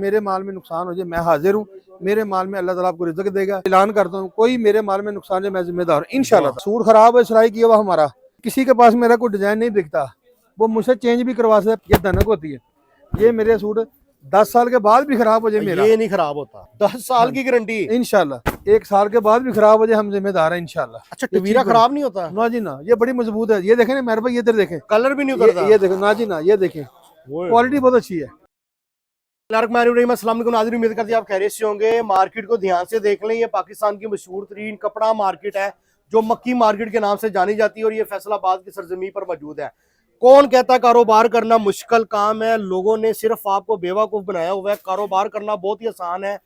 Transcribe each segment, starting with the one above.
मेरे माल में नुकसान हो जाए मैं हाजिर हूँ, मेरे माल में अल्लाह ताला आपको रिज़्क देगा। ऐलान करता हूँ कोई मेरे माल में नुकसान है मैं जिम्मेदार हूँ इंशाल्लाह। सूट खराब है सिलाई किया हुआ हमारा, किसी के पास मेरा कोई डिजाइन नहीं बिकता, वो मुझसे चेंज भी करवा सकता। ये धनक होती है, ये मेरे सूट 10 साल के बाद भी खराब हो जाए मेरा, ये नहीं खराब होता। 10 साल की गारंटी इंशाल्लाह। 1 साल के बाद भी खराब हो जाए हम जिम्मेदार हैं इंशाल्लाह। अच्छा, टवीरा खराब नहीं होता? ना जी ना, ये बड़ी मजबूत है। ये देखें ना मेरे भाई, इधर देखें, कलर भी नहीं उतरता। ये देखो ना जी ना, ये देखें क्वालिटी बहुत अच्छी है। नाज़रीन, उम्मीद करती है आप खैरियत से होंगे। मार्केट को ध्यान से देख लें, ये पाकिस्तान की मशहूर तरीन कपड़ा मार्केट है जो मक्की मार्केट के नाम से जानी जाती है और ये फैसलाबाद की सरजमी पर मौजूद है। कौन कहता है कारोबार करना मुश्किल काम है? लोगों ने सिर्फ आपको बेवकूफ बनाया हुआ है। कारोबार करना बहुत ही आसान है,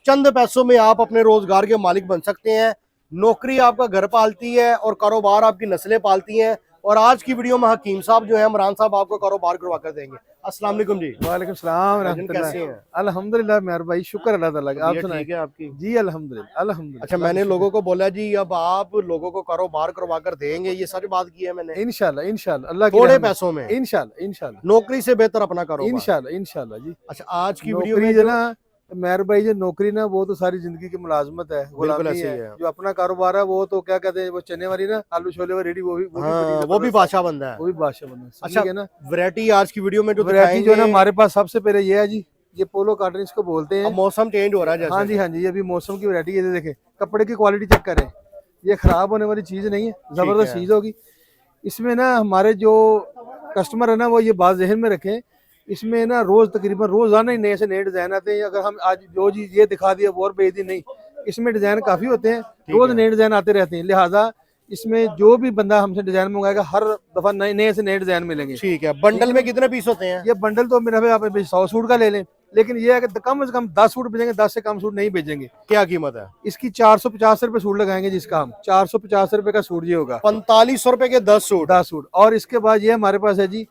चंद पैसों में आप अपने रोजगार के मालिक बन सकते हैं। नौकरी आपका घर पालती है और कारोबार आपकी नस्लें पालती हैं। और आज की वीडियो में हकीम साहब जो है, इमरान साहब, आपको कारोबार करवा कर देंगे। अस्सलाम वालेकुम जी। वालेकुम सलाम कैसे हैं? अल्हम्दुलिल्लाह मेरे भाई, शुक्र अल्लाह ताला का। आप सुनाएं? ठीक है आपकी जी अल्हम्दुलिल्लाह अल्हम्दुलिल्लाह। अच्छा, मैंने लोगों को बोला जी अब आप लोगों को कारोबार करवा कर देंगे, ये सच बात की है मैंने? इंशाल्लाह इंशाल्लाह, अल्लाह की थोड़े रहमत। पैसों में इंशाल्लाह इंशाल्लाह नौकरी से बेहतर अपना कारोबार। इंशाल्लाह इंशाल्लाह जी। अच्छा, आज की वीडियो में नौकरी जो ना मेहर भाई, जो नौकरी ना वो तो सारी जिंदगी की मुलाजमत है, गुलामी ऐसे है। ही है। जो अपना कारोबार है वो तो क्या कहते हैं, वो चने वाली ना आलू छोले वाली रेडी, हाँ, वो भी बादशाह बंदा है, वो भी बादशाह बना। अच्छा है ना। वैरायटी आज की वीडियो में जो वैरायटी जो है ना दिखाएंगे। हमारे पास सबसे पहले ये है जी, ये पोलो कॉटन इसको बोलते हैं। अब मौसम चेंज हो रहा है हाँ जैसे। जी हाँ जी, ये भी मौसम की वैरायटी है। ये देखें कपड़े की क्वालिटी चेक करें, ये खराब होने वाली चीज़ नहीं है, ज़बरदस्त चीज़ होगी। इसमें ना हमारे जो कस्टमर है ना वो ये बात जहन में रखें, इसमें ना रोज तकरीबन रोजाना ही नए से नए डिजाइन आते हैं। अगर हम आज जो चीज ये दिखा दिया वो और भेज दी, नहीं, इसमें डिजाइन काफी होते हैं, रोज नए डिजाइन आते रहते हैं। लिहाजा इसमें जो भी बंदा हमसे डिजाइन मंगाएगा हर दफा नए नए से नए डिजाइन मिलेंगे। ठीक है, बंडल में कितने पीस होते हैं? ये बंडल तो मेरा भाई आप 100 सूट का ले लें, लेकिन ये है कि कम से कम 10 सूट भेजेंगे, 10 से कम सूट नहीं भेजेंगे। क्या कीमत है इसकी? 450 रुपए सूट लगाएंगे जिसका हम 450 रुपए का सूट ये होगा। 4500 रुपए के 10 सूट। 10 सूट। और इसके बाद ये हमारे पास है जी,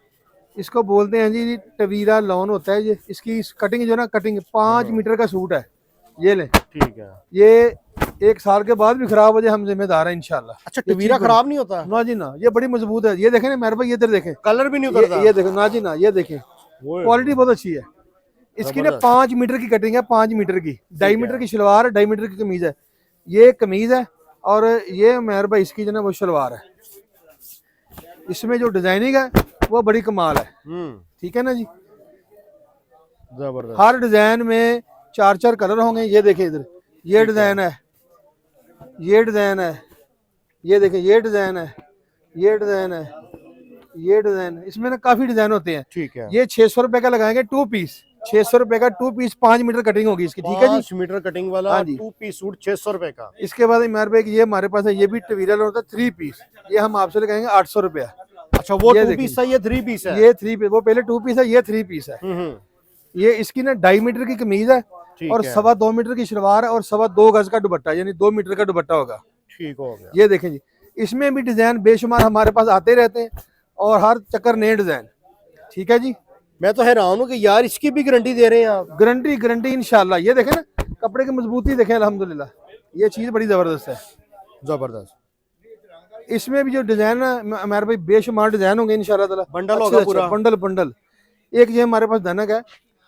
इसको बोलते हैं जी टवीरा लॉन होता है। ये इसकी कटिंग जो ना, कटिंग 5 मीटर का सूट है, ये लें। ठीक है, ये 1 साल के बाद भी खराब हो जाए हम जिम्मेदार हैं इंशाल्लाह। अच्छा, टवीरा खराब नहीं होता? ना जी ना, ये बड़ी मजबूत है। ये देखें ना मेरे भाई, इधर देखें, कलर भी नहीं उतरता। ये देखो ना जी ना, ये देखें क्वालिटी बहुत अच्छी है। इसकी ना 5 मीटर की कटिंग है, 5 मीटर की। 2.5 मीटर की शलवार है, 2.5 मीटर की कमीज है। ये कमीज है और ये मेहर भाई इसकी जो ना वो शलवार है। इसमें जो डिजाइनिंग है वो बड़ी कमाल है। ठीक है ना जी, जबरदस्त। हर डिजाइन में 4-4 कलर होंगे। ये देखें इधर, ये डिजाइन है, ये डिजाइन है, ये देखें, ये डिजाइन है, ये डिजाइन है, ये डिजाइन। इसमें ना काफी डिजाइन होते हैं। ठीक है, ये 600 रुपए का लगाएंगे 2 पीस, 600 रुपए का 2 पीस, 5 मीटर कटिंग होगी इसकी। ठीक है जी, 5 मीटर कटिंग वाला हाँ जी। 2 पीस सूट 600 रुपए का। इसके बाद मेरे भाई ये हमारे पास है, ये भी टवीरा होता है 3 पीस, ये हम आपसे लगाएंगे 800 रुपया। अच्छा, वो ये 2 पीस है, ये 3 पीस है। ये 3 पीस, वो पहले 2 पीस है, ये 3 पीस है। ये इसकी ना 2.5 मीटर की कमीज है और 2.25 मीटर की शलवार है और 2.25 गज का दुपट्टा, यानी 2 मीटर का दुपट्टा होगा। ठीक हो गया। ये देखें जी, इसमें भी डिजाइन बेशुमार हमारे पास आते रहते हैं और हर चक्कर नए डिजाइन। ठीक है जी, मैं तो हैरान हूँ कि यार इसकी भी गारंटी दे रहे हैं आप। गारंटी गारंटी इंशाल्लाह। ये देखें ना कपड़े की मजबूती देखें, अल्हम्दुलिल्लाह ये चीज बड़ी जबरदस्त है। जबरदस्त। इसमें भी जो डिजाइन है हमारे भाई बेशुमार डिजाइन होंगे इंशाल्लाह ताला। बंडल होगा पूरा? Bundle bundle. एक ये हमारे पास धनक है,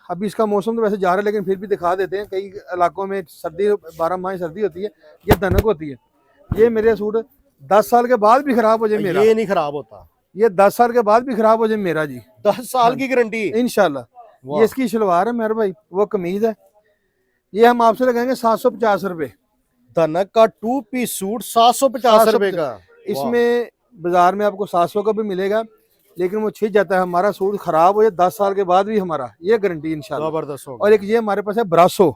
अभी इसका मौसम तो वैसे जा रहा है लेकिन फिर भी दिखा देते हैं। कई इलाकों में सर्दी 12 माह सर्दी होती है, ये धनक होती है। ये मेरे सूट 10 साल के बाद भी खराब हो जाए मेरा, ये नहीं खराब होता। ये 10 साल के बाद भी खराब हो जाए मेरा जी, 10 साल की गारंटी इंशाल्लाह। ये इसकी शलवार है मेरे भाई, वो कमीज है। ये हम आपसे लगाएंगे 750 रुपए। धनक का 2 पीस सूट 750 रुपए का। इसमें बाजार में आपको 700 का भी मिलेगा, लेकिन वो छिज जाता है। हमारा सूट खराब हो जाए 10 साल के बाद भी हमारा, ये गारंटी इंशाल्लाह। जबरदस्त। और एक ये हमारे पास है ब्रासो।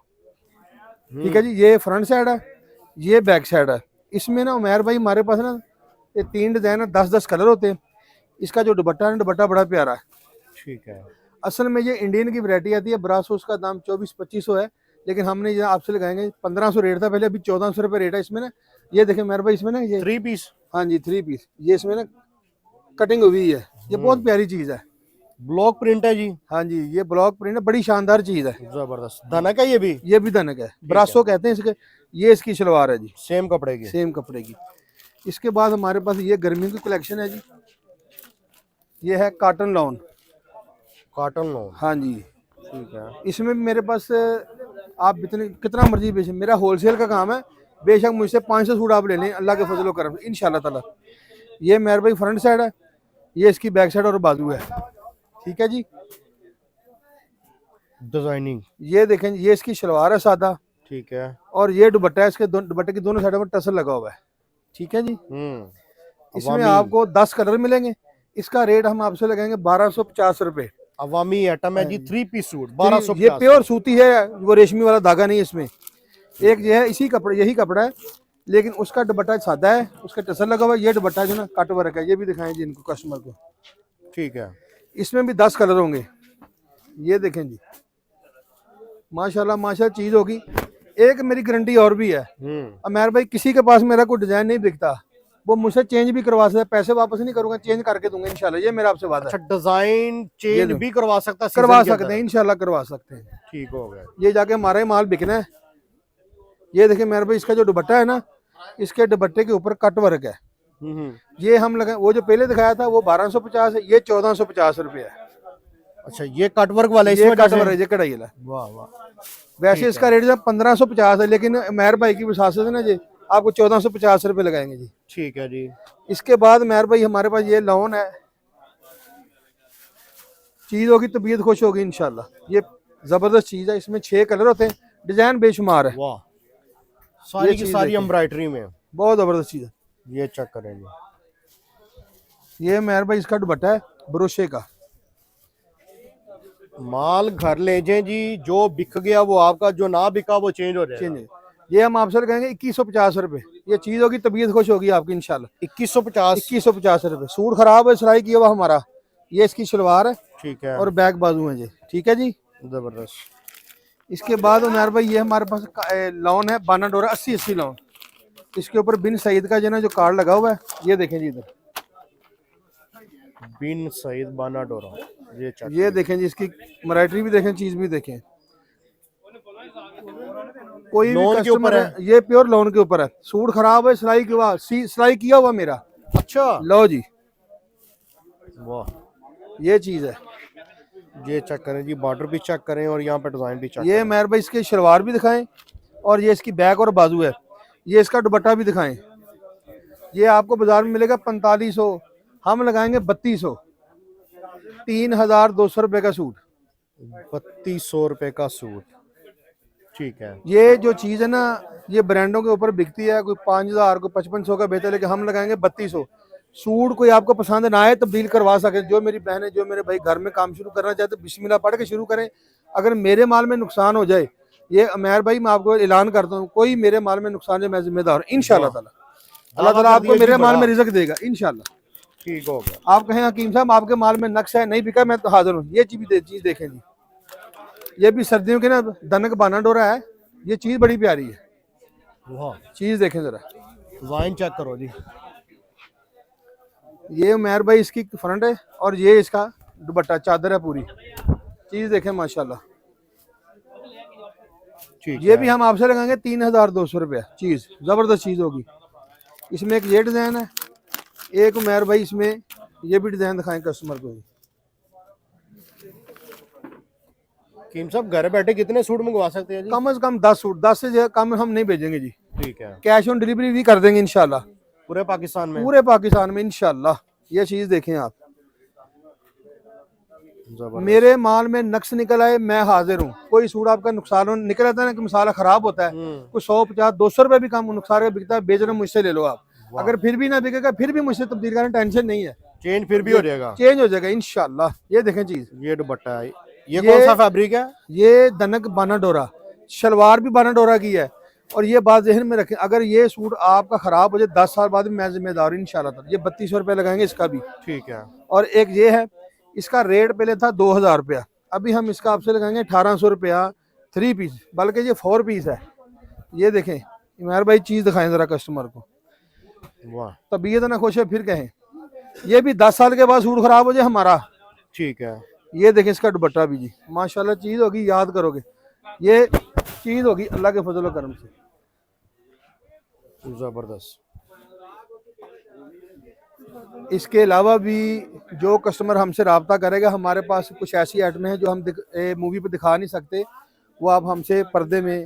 ठीक है जी, ये फ्रंट साइड है, ये बैक साइड है। इसमें ना उमैर भाई हमारे पास ना ये 3 डिजाइन है, 10-10 कलर होते हैं। इसका जो दुपट्टा है, दुपट्टा बड़ा प्यारा है। ठीक है, असल में ये इंडियन की वैरायटी आती है। ब्रासो उसका दाम 2400-2500 है, लेकिन हमने ये आपसे लगाएंगे 1500 रेट था पहले, अभी 1400 रुपये रेट है इसमें ना। ये देखें मेरे भाई, इसमें ना ये 3 पीस। हाँ जी 3 पीस, ये इसमें ना कटिंग हुई है। ये बहुत प्यारी चीज है, ब्लॉक प्रिंट है जी। हाँ जी, ये ब्लॉक प्रिंट है, बड़ी शानदार चीज है। जबरदस्त। धनक है ये भी धनक है, ब्रासो कहते हैं इसके। ये इसकी शलवार है जी, सेम कपड़े की। सेम कपड़े की। इसके बाद हमारे पास ये गर्मियों की कलेक्शन है जी। ये है कॉटन लॉन। कॉटन लॉन, हाँ जी, ठीक है। इसमें भी मेरे पास आप कितना मर्जी बेचें, मेरा होलसेल का काम है। बेशक मुझसे 500 सूट आप ले लें, अल्लाह के फजल करम से इंशाल्लाह ताला। ये मेरे भाई फ्रंट साइड है, ये इसकी बैक साइड और बाजू है। ठीक है जी। डिजाइनिंग, ये देखें, ये इसकी शलवार है सादा, ठीक है। और ये दुपट्टा है, इसके दुपट्टे की दोनों साइडों में टसल लगा हुआ है। ठीक है जी। इसमें अवामी, आपको 10 कलर मिलेंगे। इसका रेट हम आपसे लगाएंगे 1250 रुपए। अवामी आइटम है जी, 3 पीस सूट ये 1250। प्योर सूती है, वो रेशमी वाला धागा नहीं है इसमें। एक ये है, इसी कपड़े, यही कपड़ा है, लेकिन उसका दुपट्टा सादा है, उसका टसल लगा हुआ है। ये दुपट्टा जो ना कट वर्क है, ये भी दिखाएं जी इनको, कस्टमर को। ठीक है। इसमें भी 10 कलर होंगे। ये देखें जी, माशाल्लाह माशाल्लाह चीज होगी। एक मेरी गारंटी और भी है, अमेर भाई, किसी के पास मेरा कोई डिजाइन नहीं दिखता, वो मुझसे चेंज भी करवा सकता है, पैसे वापस नहीं करूंगा, चेंज करके दूंगा इंशाल्लाह। ये मेरा आपसे वादा अच्छा, है। डिजाइन चेंज भी करवा सकता, करवा सकते हैं इंशाल्लाह, करवा सकते हैं। ठीक हो गया। ये जाके हमारा ही माल बिकना है। ये देखिए मेरे भाई, इसका जो दुपट्टा है ना, इसके दुपट्टे के ऊपर कट वर्क है। ये हम लगा, वो जो पहले दिखाया था वो 1250 है, ये 1450 रुपये है। अच्छा, ये कटवर्क वाला, ये इसमें कट वर्क है, ये कढ़ाई वाला। वाह वाह। वैसे इसका रेट जो 1550 है, लेकिन मेहर भाई की विश्वास से ना जी आपको 1450 रुपये लगाएंगे जी। ठीक है जी। इसके बाद मेहर भाई हमारे पास ये लोन है, चीज होगी, तबीयत खुश होगी इंशाल्लाह। ये जबरदस्त चीज है, इसमें 6 कलर होते हैं, डिजाइन बेशुमार है। वाह, सारी की चीज़ सारी देखिए। एम्ब्रॉयडरी में। बहुत जबरदस्त चीज है। ये चेक करेंगे, ये मेहर भाई इसका दुपट्टा है ब्रोशे का। माल घर ले जाए जी, जो बिक गया वो आपका, जो ना बिका वो चेंज हो जाएगा। चेंज, ये हम आपसे लगाएंगे 2150 रुपये। ये चीज होगी, तबीयत खुश होगी आपकी इंशाल्लाह। 2150। 2150 रुपये। सूट खराब है, सिलाई किया हुआ हमारा। ये इसकी शलवार है ठीक है। और बैक बाजू है जी। ठीक है जी। जबरदस्त। इसके बाद उमर भाई ये हमारे पास लोन है बाना डोरा 80 लोन। इसके ऊपर बिन सईद का जो ना जो कार्ड लगा हुआ है, ये देखें जी इधर, बिन सईद बाना डोरा। ये चेक, ये देखें जी, इसकी मराइटरी भी देखें, चीज भी देखें। कोई भी लोन के ऊपर कस्टमर है, ये प्योर लोन के ऊपर है। सूट खराब है, सिलाई के बाद सिलाई किया हुआ मेरा। अच्छा, लो जी, वाह। ये चीज है। ये चेक करें जी, बॉर्डर भी चेक करें और यहाँ पे डिजाइन भी चेक ये करें। मेहर भाई इसके शलवार भी दिखाएं, और ये इसकी बैक और बाजू है। ये इसका दुपट्टा भी दिखाएं। ये आपको बाजार में मिलेगा 4500, हम लगाएंगे 3200। 3200 रुपए का सूट। 3200 रुपए का सूट। ठीक है। ये जो चीज है ना, ये ब्रांडों के ऊपर बिकती है, कोई 5000 कोई 5500 का बेहतर, लेकिन हम लगाएंगे 3200। सूट कोई आपको पसंद ना आए तब्दील करवा सके। जो मेरी बहनें, जो मेरे भाई घर में काम शुरू करना चाहते, बिस्मिल्लाह पढ़ के शुरू करें। अगर मेरे माल में नुकसान हो जाए, ये अमेर भाई मैं आपको ऐलान करता हूँ, कोई मेरे माल में नुकसान है मैं जिम्मेदार हूँ इंशाल्लाह ताला। अल्लाह ताला आपको मेरे माल में रिजक देगा इंशाल्लाह। ठीक हो गया। आप कहें हकीम साहब आपके माल में नक्श है, नहीं बिका, मैं तो हाजिर हूँ। ये चीज देखें जी, ये भी सर्दियों के ना दनक बाना डोरा है। ये चीज बड़ी प्यारी है, वाह, चीज देखें जरा। डिजाइन चेक करो जी। ये उमर भाई इसकी फ्रंट है, और ये इसका दुपट्टा चादर है पूरी। चीज देखें माशाल्लाह। ठीक ये है। भी हम आपसे लगाएंगे 3200 रुपया। चीज जबरदस्त चीज होगी। इसमें एक ये डिजाइन है, एक उमर भाई इसमें ये भी डिजाइन दिखाएं कस्टमर को। कीम साहब, घर बैठे कितने सूट मंगवा सकते हैं जी? कम से कम 10 सूट, 10 से कम हम नहीं भेजेंगे जी। ठीक है। कैश ऑन डिलीवरी भी कर देंगे इंशाल्लाह, पूरे पाकिस्तान में? पूरे पाकिस्तान में इंशाल्लाह। ये चीज देखें आप, जबरदस्त। मेरे माल में नक्श निकल आए, मैं हाजिर हूँ। कोई सूट आपका नुकसान निकल आता है ना, कि मसाला खराब होता है, कोई 150-200 रुपए भी कम नुकसान का बिकता है, बेचना मुझसे ले लो आप। अगर फिर भी ना बिकेगा, फिर भी मुझसे तब्दील करना, टेंशन नहीं है, चेंज फिर भी हो जाएगा। चेंज हो जाएगा इंशाल्लाह। ये देखें चीज, ये दुपट्टा है, ये कौन सा फैब्रिक है? ये दनक बाना डोरा, शलवार भी बाना डोरा की है। और ये बात जहन में रखें, अगर ये सूट आपका खराब हो जाए 10 साल बाद भी मैं जिम्मेदार हूं इंशाल्लाह। ये 3200 रुपये लगाएंगे इसका भी। ठीक है। और एक ये है, इसका रेट पहले था 2000 रुपया, अभी हम इसका आपसे लगाएंगे 1800 रुपया 3 पीस, बल्कि ये 4 पीस है। ये देखें इमरान भाई, चीज दिखाएं जरा कस्टमर को। वाह, तबीयत ना खुश है फिर कहें। ये भी 10 साल के बाद सूट खराब हो जाए हमारा। ठीक है। ये देखें इसका दुपट्टा भी जी माशाल्लाह, चीज होगी, याद करोगे। ये चीज होगी अल्लाह के फजल करम से। जबरदस्त। इसके अलावा भी जो कस्टमर हमसे रब्ता करेगा, हमारे पास कुछ ऐसी आइटमें हैं जो हम मूवी पे दिखा नहीं सकते, वो आप हमसे पर्दे में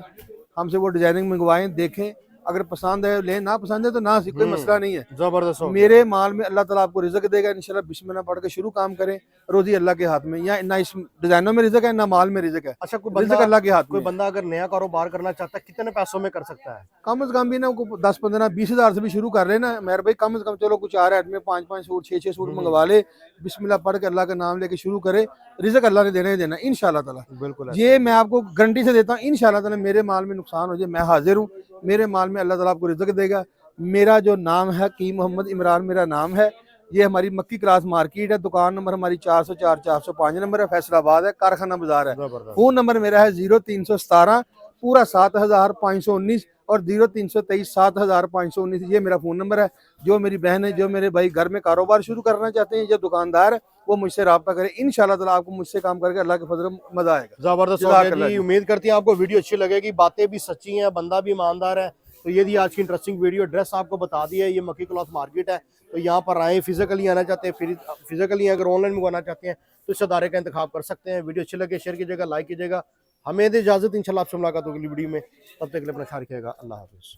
हमसे वो डिजाइनिंग मंगवाएं, देखें, अगर पसंद है लें, ना पसंद है तो ना, कोई मसला नहीं है। जबरदस्त हो गया। मेरे माल में अल्लाह ताला आपको रिज़्क देगा इंशाल्लाह। बिस्मिल्लाह पढ़ के शुरू काम करें, रोजी अल्लाह के हाथ में। या ना इस डिजाइनों में रिज़्क है, ना माल में रिज़्क है। अच्छा, कोई रिज़्क बंदा अल्लाह के हाथ कोई में। बंदा अगर नया कारोबार करना चाहता है कितने पैसों में कर सकता है? कम से कम भी ना 10-15-20 हज़ार से भी शुरू कर लेना मेरे भाई। कम से कम चलो कुछ 4 आइटम में 5-5 सूट 6-6 सूट मंगवा ले, बिस्मिल्लाह पढ़ के अल्लाह का नाम लेके शुरू करे, रिज़्क अल्लाह ने देना ही देना इंशाल्लाह ताला। बिल्कुल ये मैं आपको गारंटी से देता हूँ इंशाल्लाह ताला। मेरे माल में नुकसान हो जाए, मैं हाजिर हूँ। मेरे माल में अल्लाह ताला आपको रिज़्क देगा। मेरा जो नाम है की मोहम्मद इमरान मेरा नाम है। ये हमारी मक्की क्रास मार्केट है। दुकान नंबर हमारी 404 405 नंबर है, फैसलाबाद है, कारखाना बाजार है। जबरदस्त। फोन नंबर मेरा है 0317 पूरा 7519 और 0323 7519। ये मेरा फ़ोन नंबर है। जो मेरी बहन है, जो मेरे भाई घर में कारोबार शुरू करना चाहते हैं, जो दुकानदार है, वो मुझसे रब्ता करें। इंशाल्लाह ताला आपको मुझसे काम करके अल्लाह के फजल में मजा आएगा। जबरदस्त हो गया जी। उम्मीद करती हैं आपको वीडियो अच्छी लगेगी, बातें भी सच्ची हैं, बंदा भी ईमानदार है। तो ये थी आज की इंटरेस्टिंग वीडियो। एड्रेस आपको बता दिया है, ये मक्की क्लॉथ मार्केट है। तो यहाँ पर आए, फिजिकली आना चाहते हैं, फिर फिजिकली अगर ऑनलाइन मंगवाना चाहते हैं तो इस अदारे का इंतखाब कर सकते हैं। वीडियो अच्छी लगे शेयर कीजिएगा, लाइक कीजिएगा। हमें दे इजाजत, इंशाल्लाह आपसे मुलाकात होगी वीडियो में। तब तक के लिए अपना ख्याल रखिएगा। अल्लाह हाफिज़।